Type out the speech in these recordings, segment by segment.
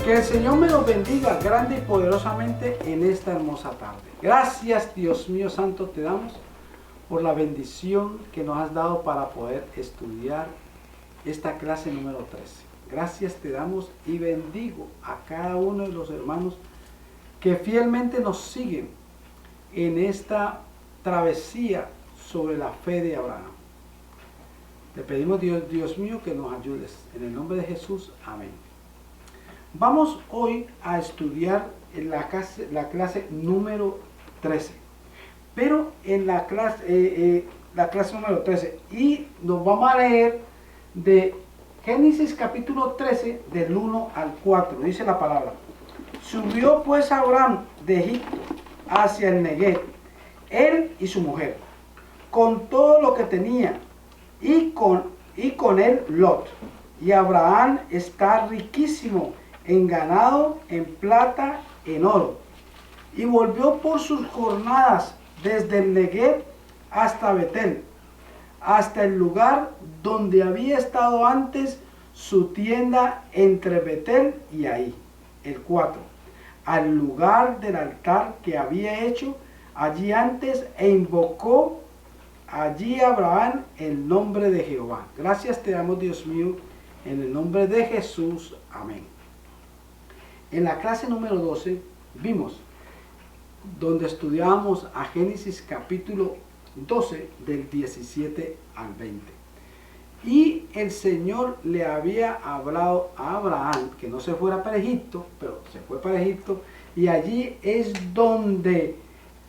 Que el Señor me los bendiga grande y poderosamente en esta hermosa tarde. Gracias, Dios mío santo, te damos por la bendición que nos has dado para poder estudiar esta clase número 13. Gracias te damos y bendigo a cada uno de los hermanos que fielmente nos siguen en esta travesía sobre la fe de Abraham. Te pedimos, Dios mío, que nos ayudes. En el nombre de Jesús, amén. Vamos hoy a estudiar la clase número 13. Pero en la clase número 13. Y nos vamos a leer de Génesis capítulo 13, del 1 al 4. Dice la palabra. Subió pues Abraham de Egipto hacia el Neguev, él y su mujer, con todo lo que tenía, y con él Lot. Y Abraham está riquísimo en ganado, en plata, en oro. Y volvió por sus jornadas desde el Neguev hasta Betel, hasta el lugar donde había estado antes su tienda entre Betel y Ahí. El 4. Al lugar del altar que había hecho allí antes e invocó allí Abraham el nombre de Jehová. Gracias te damos, Dios mío, en el nombre de Jesús. Amén. En la clase número 12 vimos donde estudiábamos a Génesis capítulo 12 del 17 al 20. Y el Señor le había hablado a Abraham que no se fuera para Egipto, pero se fue para Egipto, y allí es donde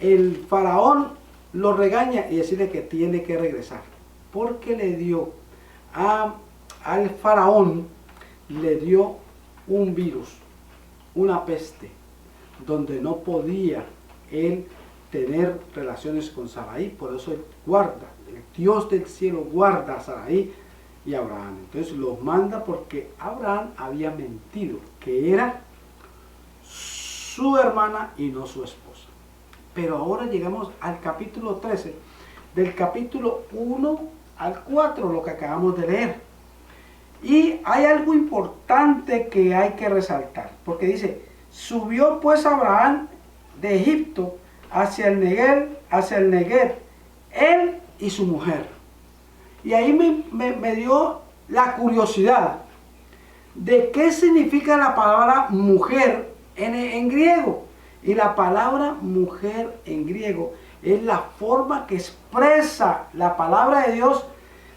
el faraón lo regaña y decirle que tiene que regresar, porque le dio al faraón, le dio un virus, una peste, donde no podía él tener relaciones con Sarai. Por eso él guarda, el Dios del cielo guarda a Sarai y a Abraham. Entonces los manda porque Abraham había mentido que era su hermana y no su esposa. Pero ahora llegamos al capítulo 13, del capítulo 1 al 4, lo que acabamos de leer. Y hay algo importante que hay que resaltar, porque dice, subió pues Abraham de Egipto hacia el Neguev, él y su mujer. Y ahí me dio la curiosidad de qué significa la palabra mujer en griego. Y la palabra mujer en griego es la forma que expresa la palabra de Dios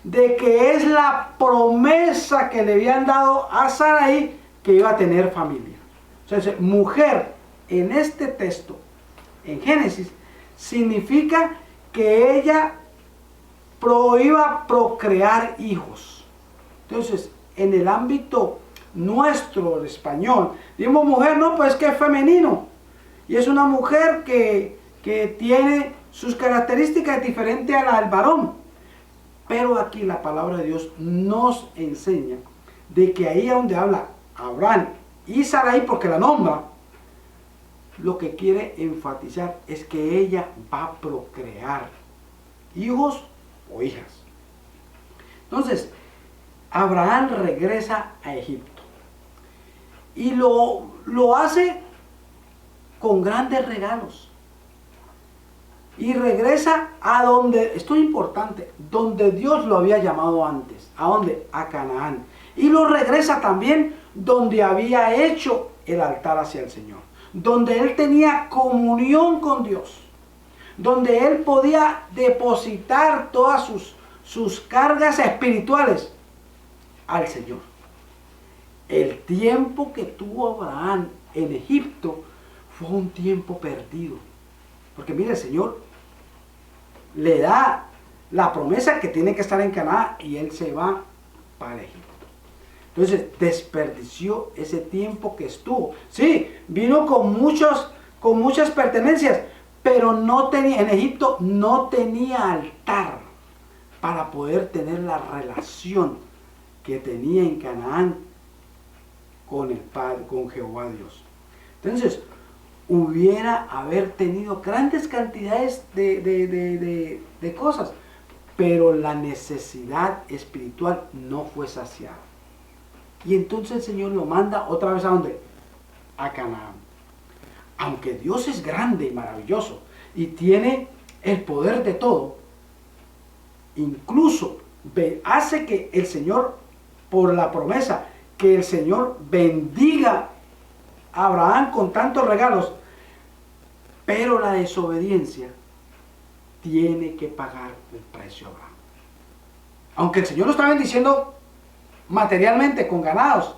de que es la promesa que le habían dado a Sarai que iba a tener familia. Entonces, mujer en este texto, en Génesis, significa que ella iba a procrear hijos. Entonces, en el ámbito nuestro, el español, decimos mujer, no, pues que es femenino. Y es una mujer que tiene sus características diferentes a las del varón. Pero aquí la palabra de Dios nos enseña de que ahí donde habla Abraham y Sarai, porque la nombra, lo que quiere enfatizar es que ella va a procrear hijos o hijas. Entonces, Abraham regresa a Egipto y lo hace con grandes regalos. Y regresa a donde, esto es importante, donde Dios lo había llamado antes. ¿A dónde? A Canaán. Y lo regresa también donde había hecho el altar hacia el Señor. Donde él tenía comunión con Dios. Donde él podía depositar todas sus cargas espirituales al Señor. El tiempo que tuvo Abraham en Egipto fue un tiempo perdido. Porque mire, el Señor le da la promesa que tiene que estar en Canaán y él se va para Egipto. Entonces desperdició ese tiempo que estuvo. Sí, vino con muchas pertenencias, pero en Egipto no tenía altar para poder tener la relación que tenía en Canaán con el Padre, con Jehová Dios. Entonces, hubiera haber tenido grandes cantidades de cosas, pero la necesidad espiritual no fue saciada. Y entonces el Señor lo manda otra vez ¿a dónde? a Canaán. Aunque Dios es grande y maravilloso y tiene el poder de todo, incluso hace que el Señor, por la promesa, que el Señor bendiga a Abraham con tantos regalos, pero la desobediencia tiene que pagar el precio a Abraham. Aunque el Señor lo está bendiciendo materialmente con ganados,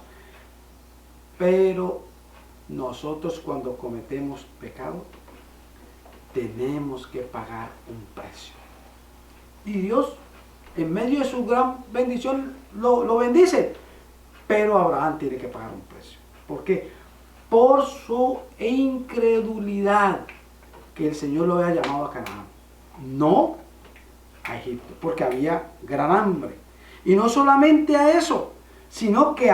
pero nosotros cuando cometemos pecado tenemos que pagar un precio. Y Dios, en medio de su gran bendición, lo bendice, pero Abraham tiene que pagar un precio. ¿Por qué? Por su incredulidad, que el Señor lo había llamado a Canaán, no a Egipto, porque había gran hambre. Y no solamente a eso, sino que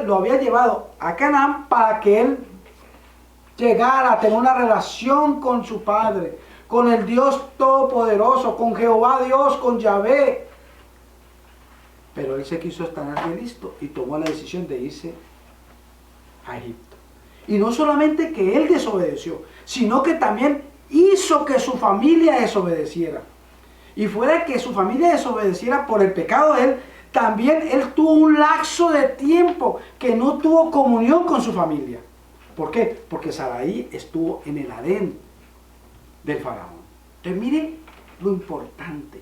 lo había llevado a Canaán para que él llegara a tener una relación con su padre, con el Dios Todopoderoso, con Jehová Dios, con Yahvé. Pero él se quiso estar listo y tomó la decisión de irse a Egipto. Y no solamente que él desobedeció, sino que también hizo que su familia desobedeciera. Y fuera que su familia desobedeciera por el pecado de él, también él tuvo un lapso de tiempo que no tuvo comunión con su familia. ¿Por qué? Porque Sarai estuvo en el harén del faraón. Entonces mire lo importante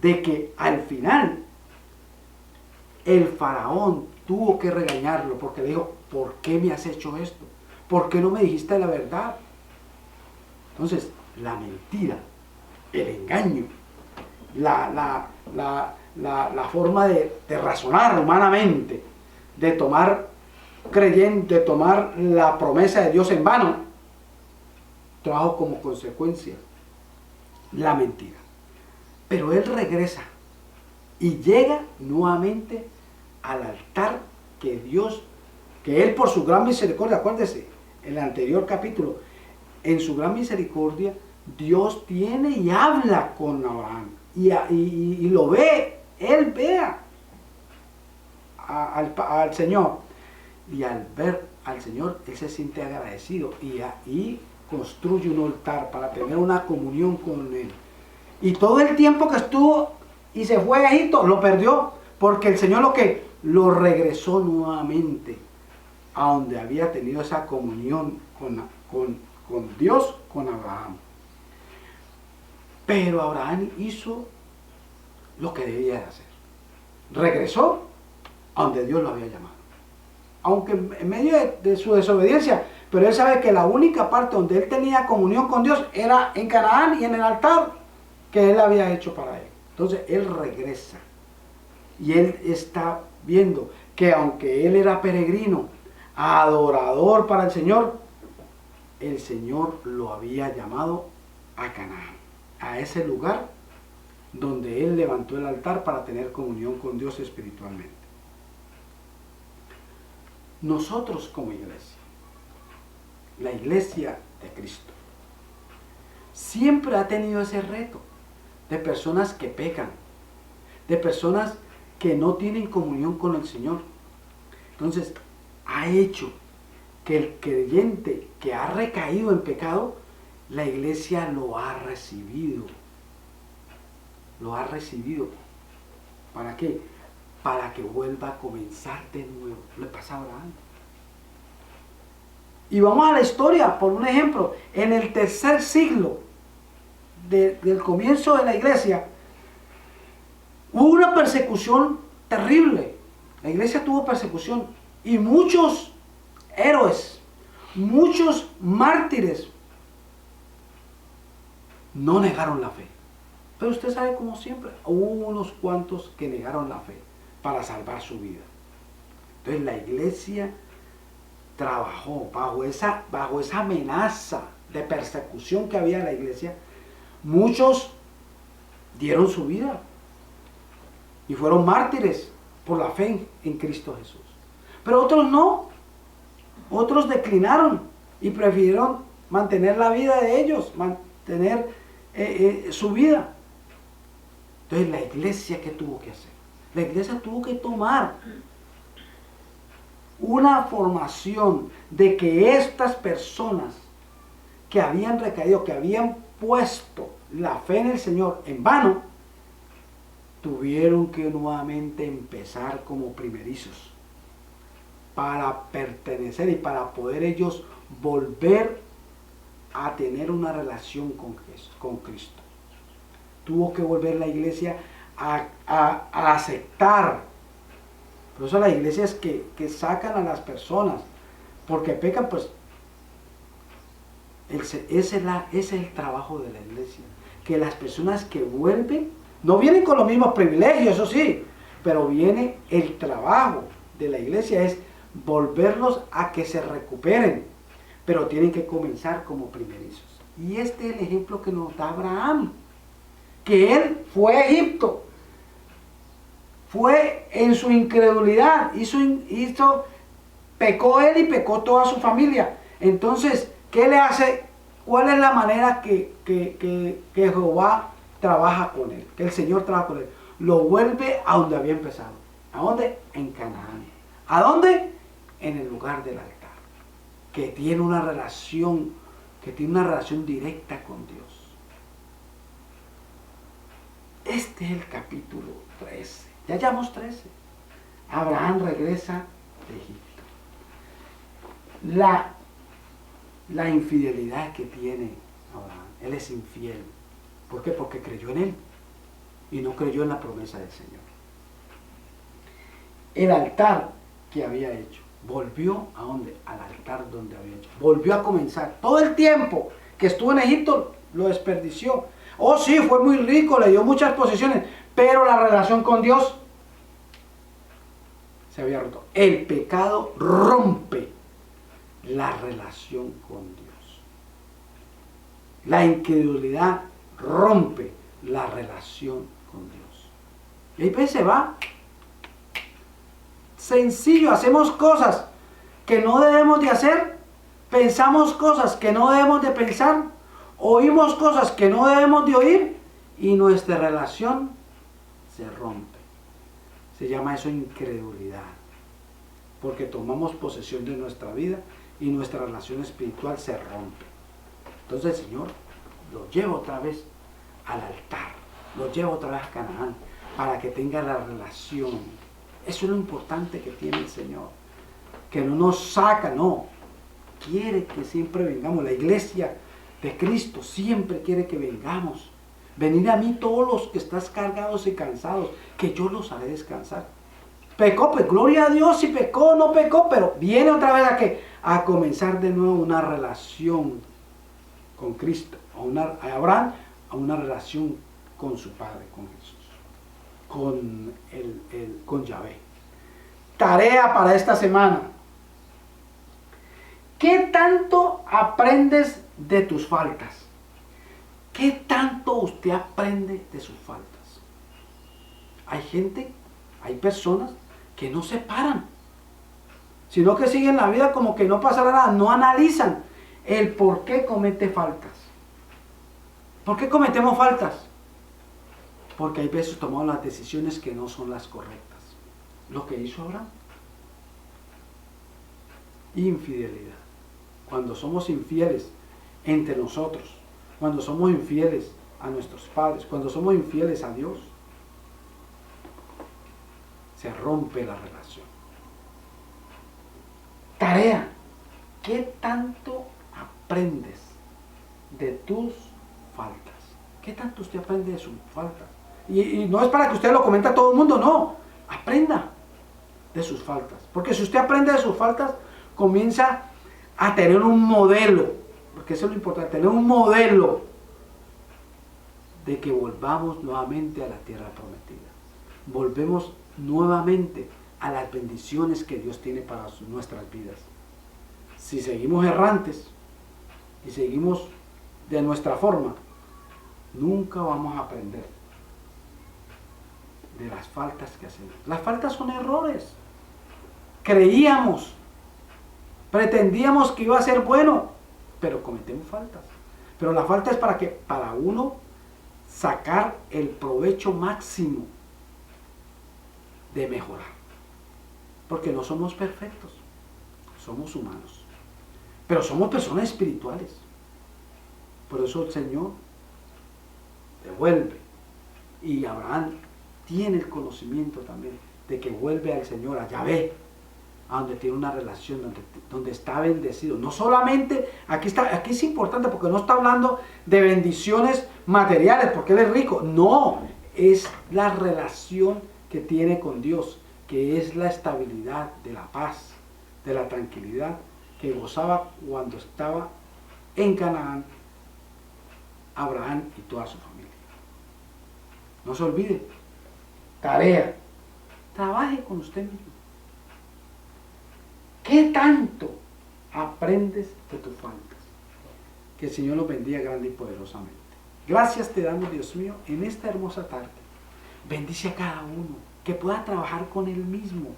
de que al final el faraón tuvo que regañarlo porque le dijo, ¿por qué me has hecho esto? ¿Por qué no me dijiste la verdad? Entonces, la mentira, el engaño, la forma de razonar humanamente, de tomar la promesa de Dios en vano, trajo como consecuencia la mentira. Pero él regresa y llega nuevamente al altar que él por su gran misericordia, acuérdese, en el anterior capítulo, en su gran misericordia, Dios tiene y habla con Abraham. Y lo ve, él ve al Señor. Y al ver al Señor, él se siente agradecido y construye un altar para tener una comunión con él. Y todo el tiempo que estuvo y se fue a Egipto, lo perdió, porque el Señor lo regresó nuevamente a donde había tenido esa comunión con Dios, con Abraham. Pero Abraham hizo lo que debía de hacer. Regresó a donde Dios lo había llamado. Aunque en medio de su desobediencia, pero él sabe que la única parte donde él tenía comunión con Dios era en Canaán y en el altar que él había hecho para él. Entonces él regresa y él está viendo que aunque él era peregrino, adorador para el Señor lo había llamado a Canaán, a ese lugar donde él levantó el altar para tener comunión con Dios espiritualmente. Nosotros como iglesia, la iglesia de Cristo, siempre ha tenido ese reto de personas que pecan, de personas que no tienen comunión con el Señor. Entonces, ha hecho que el creyente que ha recaído en pecado, la iglesia lo ha recibido. Lo ha recibido. ¿Para qué? Para que vuelva a comenzar de nuevo. Le pasa a Abraham. Y vamos a la historia, por un ejemplo. En el tercer siglo del comienzo de la iglesia, hubo una persecución terrible. La iglesia tuvo persecución y muchos héroes, muchos mártires no negaron la fe. Pero usted sabe, como siempre, hubo unos cuantos que negaron la fe para salvar su vida. Entonces la iglesia trabajó bajo esa amenaza de persecución que había en la iglesia. Muchos dieron su vida y fueron mártires por la fe en Cristo Jesús. Pero otros no. Otros declinaron y prefirieron mantener la vida de ellos, mantener su vida. Entonces la iglesia, ¿qué tuvo que hacer? La iglesia tuvo que tomar una formación de que estas personas que habían recaído, que habían puesto la fe en el Señor en vano, tuvieron que nuevamente empezar como primerizos para pertenecer y para poder ellos volver a tener una relación con Cristo. Tuvo que volver la iglesia a aceptar. Por eso las iglesias que sacan a las personas porque pecan, pues ese es el trabajo de la iglesia. Que las personas que vuelven, no vienen con los mismos privilegios, eso sí, pero viene el trabajo de la iglesia, es volverlos a que se recuperen, pero tienen que comenzar como primerizos. Y este es el ejemplo que nos da Abraham, que él fue a Egipto, fue en su incredulidad, pecó él y pecó toda su familia. Entonces, ¿qué le hace? ¿Cuál es la manera que Jehová trabaja con él? Que el Señor trabaja con él. Lo vuelve a donde había empezado. ¿A dónde? En Canaán. ¿A dónde? En el lugar del altar. Que tiene una relación directa con Dios. Este es el capítulo 13. Ya llevamos 13. Abraham regresa de Egipto. La infidelidad que tiene Abraham. Él es infiel. ¿Por qué? Porque creyó en él y no creyó en la promesa del Señor. El altar que había hecho, volvió ¿a dónde? Al altar donde había hecho. Volvió a comenzar. Todo el tiempo que estuvo en Egipto lo desperdició. Oh sí, fue muy rico, le dio muchas posesiones, pero la relación con Dios se había roto. El pecado rompe la relación con Dios. La incredulidad rompe la relación con Dios. Y ahí pues se va. Sencillo, hacemos cosas que no debemos de hacer, pensamos cosas que no debemos de pensar, oímos cosas que no debemos de oír y nuestra relación se rompe. Se llama eso incredulidad, porque tomamos posesión de nuestra vida y nuestra relación espiritual se rompe. Entonces el Señor lo lleva otra vez al altar, lo lleva otra vez a Canaán, para que tenga la relación. Eso es lo importante que tiene el Señor, que no nos saca, no, quiere que siempre vengamos. La iglesia de Cristo siempre quiere que vengamos. Venid a mí todos los que estás cargados y cansados, que yo los haré descansar. Pecó, pues gloria a Dios, si pecó, no pecó, pero viene otra vez a comenzar de nuevo una relación con Cristo, a Abraham, a una relación con su Padre, con Jesús, con Yahvé. Tarea para esta semana. ¿Qué tanto aprendes de tus faltas? ¿Qué tanto usted aprende de sus faltas? Hay personas que no se paran, sino que siguen la vida como que no pasará nada, no analizan el por qué comete faltas. ¿Por qué cometemos faltas? Porque hay veces tomamos las decisiones que no son las correctas. Lo que hizo Abraham. Infidelidad. Cuando somos infieles entre nosotros, cuando somos infieles a nuestros padres, cuando somos infieles a Dios, se rompe la relación. Tarea. ¿Qué tanto aprendes de tus faltas? ¿Qué tanto usted aprende de sus faltas? Y no es para que usted lo comente a todo el mundo, no. Aprenda de sus faltas. Porque si usted aprende de sus faltas, comienza a tener un modelo. Porque eso es lo importante, tener un modelo de que volvamos nuevamente a la tierra prometida. Volvemos nuevamente a las bendiciones que Dios tiene para nuestras vidas. Si seguimos errantes y seguimos de nuestra forma, nunca vamos a aprender de las faltas que hacemos. Las faltas son errores. Creíamos, pretendíamos que iba a ser bueno, pero cometemos faltas. Pero la falta es para uno sacar el provecho máximo de mejorar. Porque no somos perfectos. somos humanos, pero somos personas espirituales. Por eso el Señor devuelve, y Abraham tiene el conocimiento también de que vuelve al Señor, a Yahvé, a donde tiene una relación, donde está bendecido. No solamente, aquí es importante porque no está hablando de bendiciones materiales, porque Él es rico. No, es la relación que tiene con Dios, que es la estabilidad de la paz, de la tranquilidad que gozaba cuando estaba en Canaán Abraham y toda su familia. No se olvide, tarea, trabaje con usted mismo. ¿Qué tanto aprendes de tus faltas? Que el Señor los bendiga grande y poderosamente. Gracias te damos, Dios mío, en esta hermosa tarde. Bendice a cada uno, que pueda trabajar con él mismo,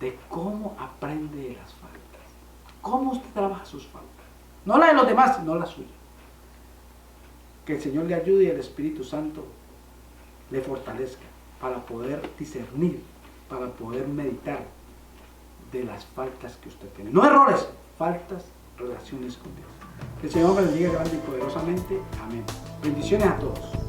de cómo aprende de las faltas. Cómo usted trabaja sus faltas. No la de los demás, sino la suya. Que el Señor le ayude y el Espíritu Santo le fortalezca para poder discernir, para poder meditar de las faltas que usted tiene. No errores, faltas, relaciones con Dios. Que el Señor bendiga grande y poderosamente. Amén. Bendiciones a todos.